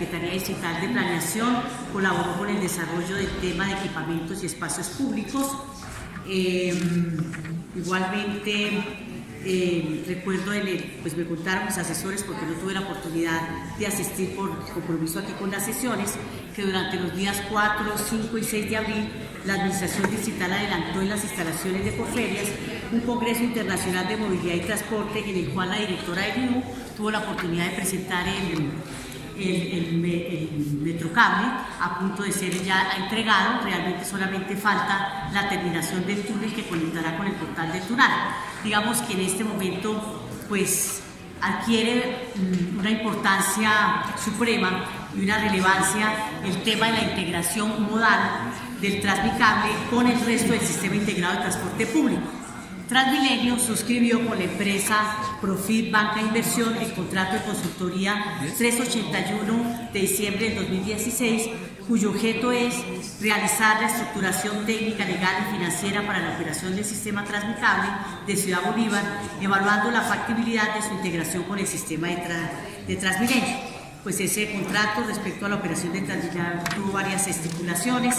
Secretaría Distrital de Planeación colaboró con el desarrollo del tema de equipamientos y espacios públicos. Igualmente, recuerdo, pues me contaron mis asesores, porque no tuve la oportunidad de asistir por compromiso aquí con las sesiones, que durante los días 4, 5 y 6 de abril la Administración Distrital adelantó en las instalaciones de Porferias un Congreso Internacional de Movilidad y Transporte, en el cual la directora de INU tuvo la oportunidad de presentar el Metrocable, a punto de ser ya entregado. Realmente solamente falta la terminación del túnel que conectará con el portal del Tunal. Digamos que en este momento pues adquiere una importancia suprema y una relevancia el tema de la integración modal del Transmicable con el resto del sistema integrado de transporte público. Transmilenio suscribió con la empresa Profit Banca Inversión el contrato de consultoría 381 de diciembre del 2016, cuyo objeto es realizar la estructuración técnica, legal y financiera para la operación del sistema Transmicable de Ciudad Bolívar, evaluando la factibilidad de su integración con el sistema de Transmilenio. Pues ese contrato respecto a la operación de Transmilenio tuvo varias estipulaciones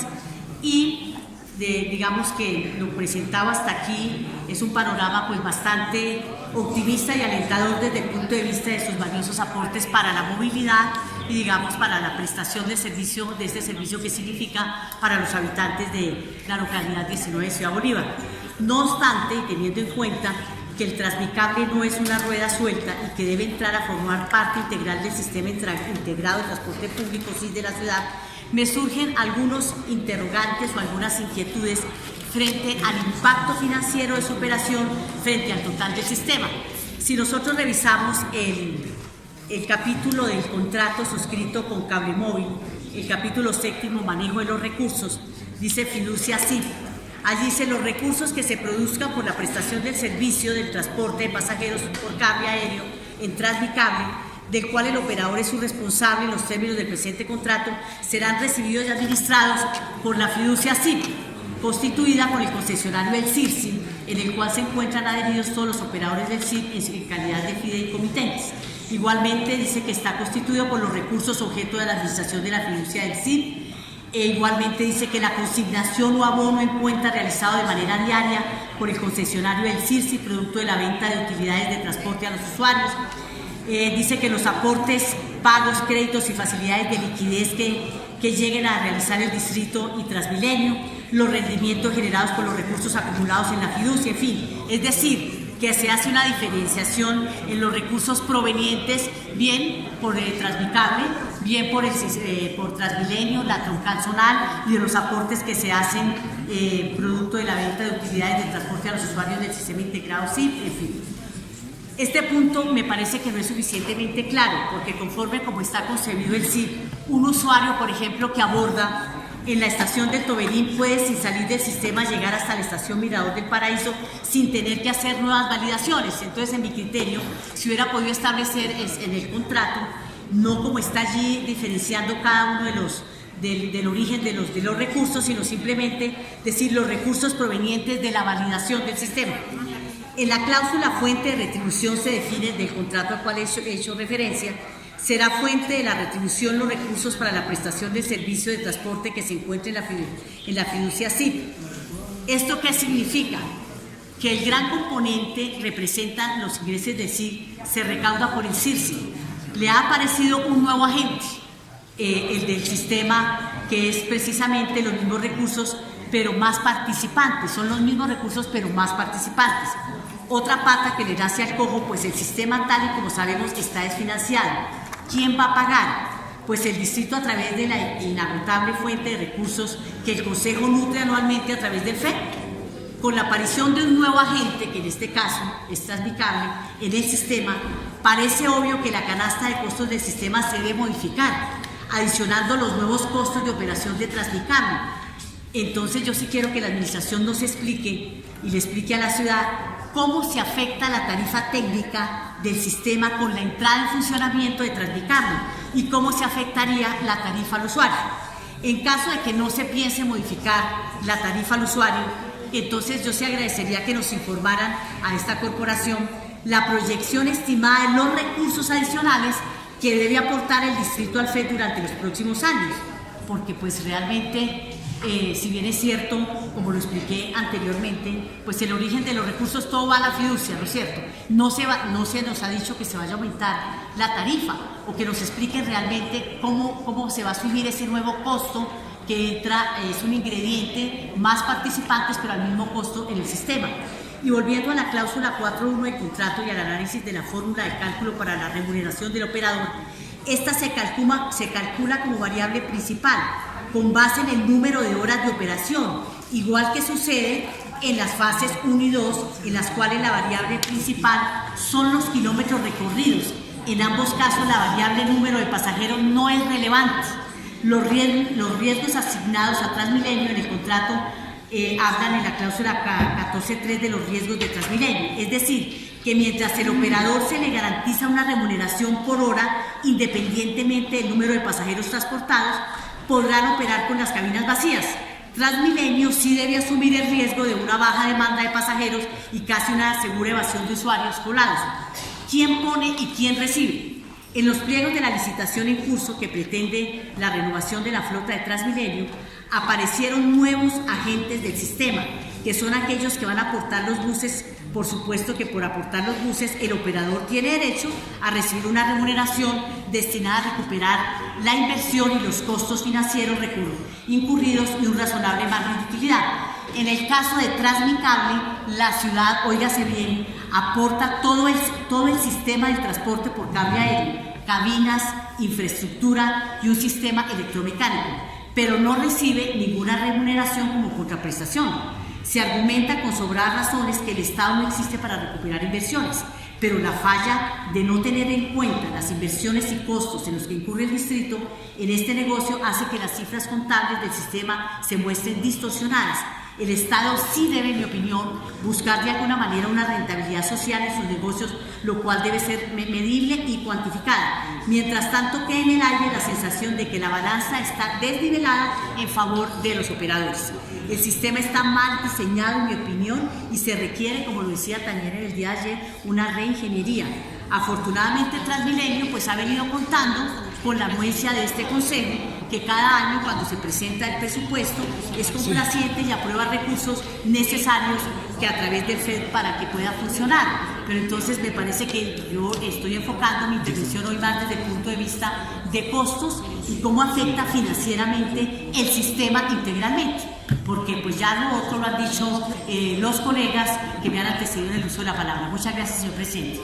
y digamos que lo presentado hasta aquí es un panorama pues bastante optimista y alentador desde el punto de vista de sus valiosos aportes para la movilidad y digamos para la prestación de servicio, de este servicio que significa para los habitantes de la localidad 19 de Ciudad Bolívar. No obstante, y teniendo en cuenta que el Transmicable no es una rueda suelta y que debe entrar a formar parte integral del sistema integrado de transporte público SIS de la ciudad, me surgen algunos interrogantes o algunas inquietudes frente al impacto financiero de su operación frente al total del sistema. Si nosotros revisamos el capítulo del contrato suscrito con Cablemóvil, el capítulo 7, manejo de los recursos, dice fiducia así. Allí dice: los recursos que se produzcan por la prestación del servicio del transporte de pasajeros por cable aéreo en Transmicable, del cual el operador es su responsable en los términos del presente contrato, serán recibidos y administrados por la fiducia SIP, constituida por el concesionario del CIRSI, en el cual se encuentran adheridos todos los operadores del SIP en calidad de fideicomitentes. Igualmente dice que está constituido por los recursos objeto de la administración de la fiducia del SIP. Igualmente dice que la consignación o abono en cuenta realizado de manera diaria por el concesionario del CIRSI, producto de la venta de utilidades de transporte a los usuarios. Dice que los aportes, pagos, créditos y facilidades de liquidez que lleguen a realizar el distrito y Transmilenio, los rendimientos generados por los recursos acumulados en la fiducia, en fin, es decir, que se hace una diferenciación en los recursos provenientes bien por el Transmicable, bien por Transmilenio, la troncal zonal, y de los aportes que se hacen producto de la venta de utilidades de transporte a los usuarios del sistema integrado SIP, en fin. Este punto me parece que no es suficientemente claro, porque conforme como está concebido el SIP, un usuario, por ejemplo, que aborda en la estación del Toberín puede, sin salir del sistema, llegar hasta la estación Mirador del Paraíso sin tener que hacer nuevas validaciones. Entonces, en mi criterio, si hubiera podido establecer en el contrato, no como está allí diferenciando cada uno del origen de los recursos, sino simplemente decir los recursos provenientes de la validación del sistema. En la cláusula fuente de retribución se define del contrato al cual he hecho referencia: será fuente de la retribución los recursos para la prestación del servicio de transporte que se encuentre en la fiducia SIP. ¿Esto qué significa? Que el gran componente representan los ingresos del SIP, se recauda por el CIRSI. Le ha aparecido un nuevo agente, el del sistema, que es precisamente los mismos recursos, pero más participantes. Son los mismos recursos, pero más participantes. Otra pata que le nace al cojo, pues el sistema tal y como sabemos está desfinanciado. ¿Quién va a pagar? Pues el distrito, a través de la inagotable fuente de recursos que el Consejo nutre anualmente a través del FEP. Con la aparición de un nuevo agente, que en este caso es Transmicable, en el sistema, parece obvio que la canasta de costos del sistema se debe modificar, adicionando los nuevos costos de operación de Transmicable. Entonces yo sí quiero que la administración nos explique y le explique a la ciudad cómo se afecta la tarifa técnica del sistema con la entrada en funcionamiento de Transmicable y cómo se afectaría la tarifa al usuario. En caso de que no se piense modificar la tarifa al usuario, entonces yo sí agradecería que nos informaran a esta corporación la proyección estimada de los recursos adicionales que debe aportar el distrito al FED durante los próximos años, porque pues realmente, si bien es cierto, como lo expliqué anteriormente, pues el origen de los recursos todo va a la fiducia, ¿no es cierto? No se nos ha dicho que se vaya a aumentar la tarifa o que nos expliquen realmente cómo se va a asumir ese nuevo costo que entra, es un ingrediente, más participantes pero al mismo costo en el sistema. Y volviendo a la cláusula 4.1 del contrato y al análisis de la fórmula de cálculo para la remuneración del operador, esta se calcula como variable principal, con base en el número de horas de operación, igual que sucede en las fases 1 y 2, en las cuales la variable principal son los kilómetros recorridos. En ambos casos la variable número de pasajeros no es relevante. Los riesgos asignados a Transmilenio en el contrato hablan en la cláusula 14.3 de los riesgos de Transmilenio, es decir, que mientras el operador se le garantiza una remuneración por hora, independientemente del número de pasajeros transportados, podrán operar con las cabinas vacías. Transmilenio sí debe asumir el riesgo de una baja demanda de pasajeros y casi una segura evasión de usuarios colados. ¿Quién pone y quién recibe? En los pliegos de la licitación en curso que pretende la renovación de la flota de Transmilenio, aparecieron nuevos agentes del sistema, que son aquellos que van a aportar los buses. Por supuesto que por aportar los buses, el operador tiene derecho a recibir una remuneración destinada a recuperar la inversión y los costos financieros incurridos y un razonable margen de utilidad. En el caso de Transmicable, la ciudad, óigase bien, aporta todo el sistema del transporte por cable aéreo, cabinas, infraestructura y un sistema electromecánico, pero no recibe ninguna remuneración como contraprestación. Se argumenta con sobradas razones que el Estado no existe para recuperar inversiones, pero la falla de no tener en cuenta las inversiones y costos en los que incurre el distrito en este negocio hace que las cifras contables del sistema se muestren distorsionadas. El Estado sí debe, en mi opinión, buscar de alguna manera una rentabilidad social en sus negocios, lo cual debe ser medible y cuantificada. Mientras tanto, queda en el aire la sensación de que la balanza está desnivelada en favor de los operadores. El sistema está mal diseñado, en mi opinión, y se requiere, como lo decía también en el día de ayer, una reingeniería. Afortunadamente, Transmilenio pues ha venido contando con la anuencia de este Consejo, que cada año cuando se presenta el presupuesto es complaciente y aprueba recursos necesarios que a través del FED para que pueda funcionar. Pero entonces me parece que yo estoy enfocando mi intervención hoy más desde el punto de vista de costos y cómo afecta financieramente el sistema integralmente, porque pues ya lo otro lo han dicho los colegas que me han antecedido en el uso de la palabra. Muchas gracias, señor presidente.